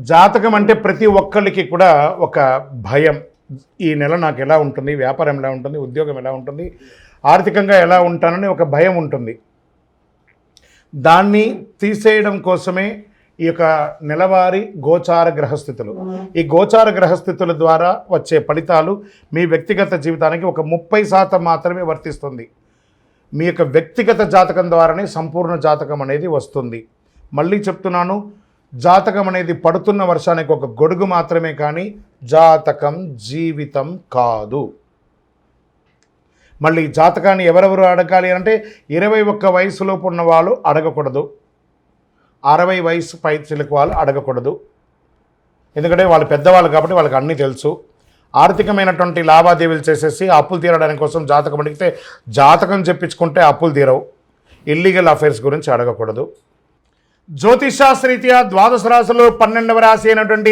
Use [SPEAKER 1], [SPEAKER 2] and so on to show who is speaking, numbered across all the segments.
[SPEAKER 1] జాతకం అంటే ప్రతి ఒక్కరికి కూడా ఒక భయం. ఈ నెల నాకు ఎలా ఉంటుంది, వ్యాపారం ఎలా ఉంటుంది, ఉద్యోగం ఎలా ఉంటుంది, ఆర్థికంగా ఎలా ఉంటానని ఒక భయం ఉంటుంది. దాన్ని తీసేయడం కోసమే ఈ యొక్క నెలవారీ గోచార గ్రహస్థితులు. ఈ గోచార గ్రహస్థితుల ద్వారా వచ్చే ఫలితాలు మీ వ్యక్తిగత జీవితానికి ఒక 30% మాత్రమే వర్తిస్తుంది. మీ యొక్క వ్యక్తిగత జాతకం ద్వారానే సంపూర్ణ జాతకం అనేది వస్తుంది. మళ్ళీ చెప్తున్నాను, జాతకం అనేది పడుతున్న వర్షానికి ఒక గొడుగు మాత్రమే, కానీ జాతకం జీవితం కాదు. మళ్ళీ జాతకాన్ని ఎవరెవరు అడగాలి అంటే 21 వయసులోపు ఉన్న వాళ్ళు అడగకూడదు, 60 వయసు పై చిలుకు వాళ్ళు అడగకూడదు. ఎందుకంటే వాళ్ళు పెద్దవాళ్ళు కాబట్టి వాళ్ళకి అన్నీ తెలుసు. ఆర్థికమైనటువంటి లావాదేవీలు చేసేసి అప్పులు తీరడానికి కోసం జాతకం అడిగితే జాతకం చెప్పించుకుంటే అప్పులు తీరవు. ఇల్లీగల్ అఫైర్స్ గురించి అడగకూడదు. జ్యోతిషాస్త్రరీత్యా ద్వాదశ రాశులు 12వ రాశి అయినటువంటి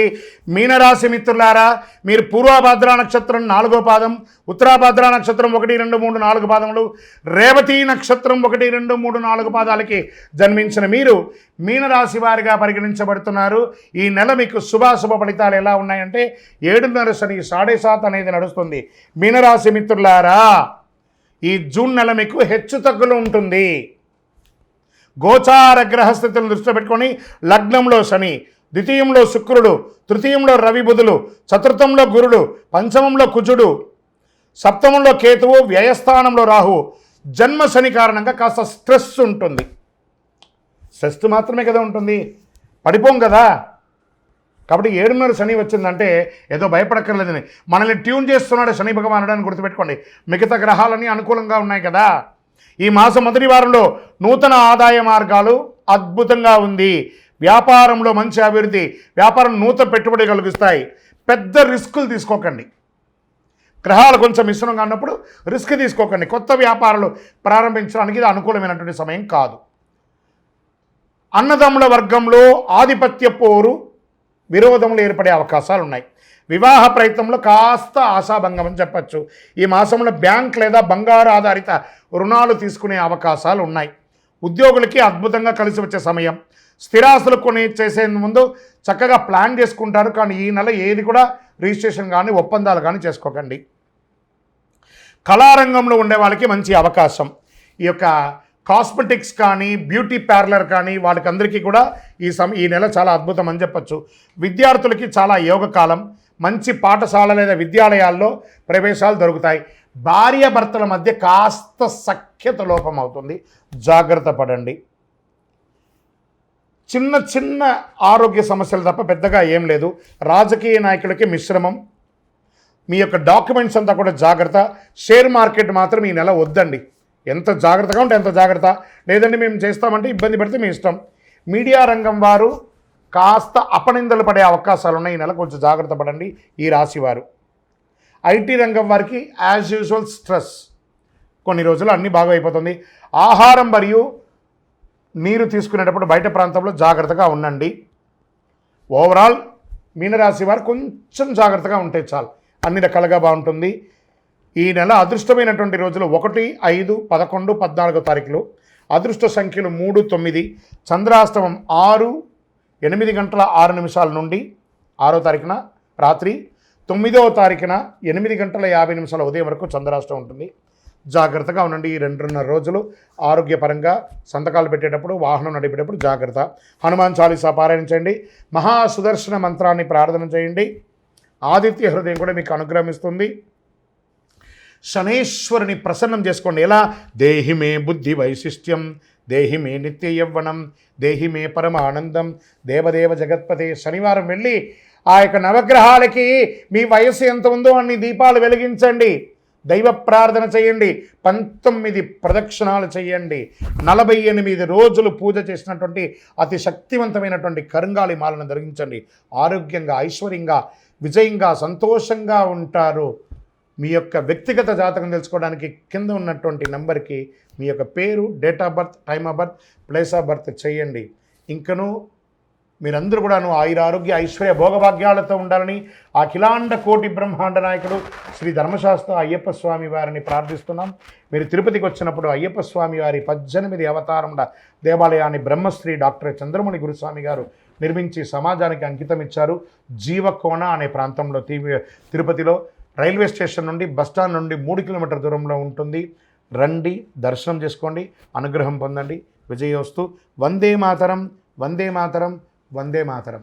[SPEAKER 1] మీనరాశి మిత్రులారా, మీరు పూర్వభద్ర నక్షత్రం 4వ పాదం, ఉత్తరాభద్ర నక్షత్రం 1, 2, 3, 4 పాదములు, రేవతి నక్షత్రం 1, 2, 3, 4 పాదాలకి జన్మించిన మీరు మీనరాశి వారిగా పరిగణించబడుతున్నారు. ఈ నెల మీకు శుభాశుభ ఫలితాలు ఎలా ఉన్నాయంటే 7.5 శని 7.5 అనేది నడుస్తుంది. మీనరాశి మిత్రులారా, ఈ జూన్ నెల మీకు హెచ్చు తగ్గులు ఉంటుంది. గోచార గ్రహస్థితులను దృష్టిలో పెట్టుకొని లగ్నంలో శని, ద్వితీయంలో శుక్రుడు, తృతీయంలో రవి బుధులు, చతుర్థంలో గురుడు, పంచమంలో కుజుడు, సప్తమంలో కేతువు, వ్యయస్థానంలో రాహు. జన్మ శని కారణంగా కాస్త స్ట్రెస్ ఉంటుంది. స్ట్రెస్ మాత్రమే కదా ఉంటుంది, పడిపోం కదా. కాబట్టి 7.5 శని వచ్చిందంటే ఏదో భయపడక్కర్లేదని మనల్ని ట్యూన్ చేస్తున్నాడు శని భగవానుడు అని గుర్తుపెట్టుకోండి. మిగతా గ్రహాలన్నీ అనుకూలంగా ఉన్నాయి కదా. ఈ మాసం మొదటి వారంలో నూతన ఆదాయ మార్గాలు అద్భుతంగా ఉంది. వ్యాపారంలో మంచి అభివృద్ధి, వ్యాపారం నూతన పెట్టుబడి కలిగిస్తాయి. పెద్ద రిస్కులు తీసుకోకండి. గ్రహాలు కొంచెం మిశ్రమంగా ఉన్నప్పుడు రిస్క్ తీసుకోకండి. కొత్త వ్యాపారాలు ప్రారంభించడానికి ఇది అనుకూలమైనటువంటి సమయం కాదు. అన్నదమ్ముల వర్గంలో ఆధిపత్య పోరు, విరోధములు ఏర్పడే అవకాశాలు ఉన్నాయి. వివాహ ప్రయత్నంలో కాస్త ఆశాభంగం అని చెప్పచ్చు. ఈ మాసంలో బ్యాంక్ లేదా బంగారు ఆధారిత రుణాలు తీసుకునే అవకాశాలు ఉన్నాయి. ఉద్యోగులకి అద్భుతంగా కలిసి వచ్చే సమయం. స్థిరాస్తులు కొని చేసే ముందు చక్కగా ప్లాన్ చేసుకుంటారు, కానీ ఈ నెల ఏది కూడా రిజిస్ట్రేషన్ కానీ ఒప్పందాలు కానీ చేసుకోకండి. కళారంగంలో ఉండే వాళ్ళకి మంచి అవకాశం. ఈ యొక్క కాస్మెటిక్స్ కానీ బ్యూటీ పార్లర్ కానీ వాళ్ళకందరికీ కూడా ఈ నెల చాలా అద్భుతం అని చెప్పచ్చు. విద్యార్థులకి చాలా యోగకాలం. మంచి పాఠశాల లేదా విద్యాలయాల్లో ప్రవేశాలు దొరుకుతాయి. భార్యాభర్తల మధ్య కాస్త సఖ్యత లోపం అవుతుంది, జాగ్రత్త పడండి. చిన్న చిన్న ఆరోగ్య సమస్యలు తప్ప పెద్దగా ఏం లేదు. రాజకీయ నాయకులకి మిశ్రమం. మీ యొక్క డాక్యుమెంట్స్ అంతా కూడా జాగ్రత్త. షేర్ మార్కెట్ మాత్రం ఈ నెల వద్దండి. ఎంత జాగ్రత్తగా ఉంటే ఎంత జాగ్రత్త, లేదండి మేము చేస్తామంటే ఇబ్బంది పడితే మీ ఇష్టం. మీడియా రంగం వారు కాస్త అపనిందలు పడే అవకాశాలు ఉన్నాయి. ఈ నెల కొంచెం జాగ్రత్త పడండి ఈ రాశి వారు. ఐటీ రంగం వారికి యాజ్ యూజువల్ స్ట్రెస్. కొన్ని రోజులు అన్నీ బాగా అయిపోతుంది. ఆహారం మరియు నీరు తీసుకునేటప్పుడు బయట ప్రాంతంలో జాగ్రత్తగా ఉండండి. ఓవరాల్ మీనరాశి వారు కొంచెం జాగ్రత్తగా ఉంటే చాలు, అన్ని రకాలుగా బాగుంటుంది. ఈ నెల అదృష్టమైనటువంటి రోజులు 1, 5, 11, 14 తారీఖులు. అదృష్ట సంఖ్యలు 3, 9. చంద్రాష్టమం 6, 8 గంటల 6 నిమిషాల నుండి 6వ తారీఖున రాత్రి, 9వ తారీఖున 8 గంటల 50 నిమిషాల ఉదయం వరకు చంద్రాష్టమం ఉంటుంది. జాగ్రత్తగా ఉండండి. ఈ 2.5 రోజులు ఆరోగ్యపరంగా సంతకాలు పెట్టేటప్పుడు, వాహనం నడిపేటప్పుడు జాగ్రత్త. హనుమాన్ చాలీసా పారాయణించండి. మహాసుదర్శన మంత్రాన్ని ప్రార్థన చేయండి. ఆదిత్య హృదయం కూడా మీకు అనుగ్రహిస్తుంది. శనేశ్వరుని ప్రసన్నం చేసుకోండి. ఎలా? దేహి మే బుద్ధి వైశిష్ట్యం, దేహి మే నిత్య యవ్వనం, దేహి మే పరమ ఆనందం, దేవదేవ జగత్పతే. శనివారం వెళ్ళి ఆ యొక్క నవగ్రహాలకి మీ వయస్సు ఎంత ఉందో అన్ని దీపాలు వెలిగించండి. దైవ ప్రార్థన చేయండి. 19 ప్రదక్షిణాలు చేయండి. 48 రోజులు పూజ చేసినటువంటి అతి శక్తివంతమైనటువంటి కరుంగాలి మాలను ధరించండి. ఆరోగ్యంగా, ఐశ్వర్యంగా, విజయంగా, సంతోషంగా ఉంటారు. మీ యొక్క వ్యక్తిగత జాతకం తెలుసుకోవడానికి కింద ఉన్నటువంటి నెంబర్కి మీ యొక్క పేరు, date of birth, time of birth, place of birth చేయండి. ఇంకనూ మీరందరూ కూడాను ఆయురారోగ్య ఐశ్వర్య భోగభాగ్యాలతో ఉండాలని అఖిలాండ కోటి బ్రహ్మాండ నాయకుడు శ్రీ ధర్మశాస్త్ర అయ్యప్ప స్వామి వారిని ప్రార్థిస్తున్నాం. మీరు తిరుపతికి వచ్చినప్పుడు అయ్యప్ప స్వామి వారి 18 అవతారముల దేవాలయాన్ని బ్రహ్మశ్రీ డాక్టర్ చంద్రమణి గురుస్వామి గారు నిర్మించి సమాజానికి అంకితం ఇచ్చారు. జీవకోణ అనే ప్రాంతంలో తిరుపతిలో రైల్వే స్టేషన్ నుండి బస్టాండ్ నుండి 3 కిలోమీటర్ల దూరంలో ఉంటుంది. రండి, దర్శనం చేసుకోండి, అనుగ్రహం పొందండి. విజయోస్తు. వందే మాతరం, వందే మాతరం, వందే మాతరం.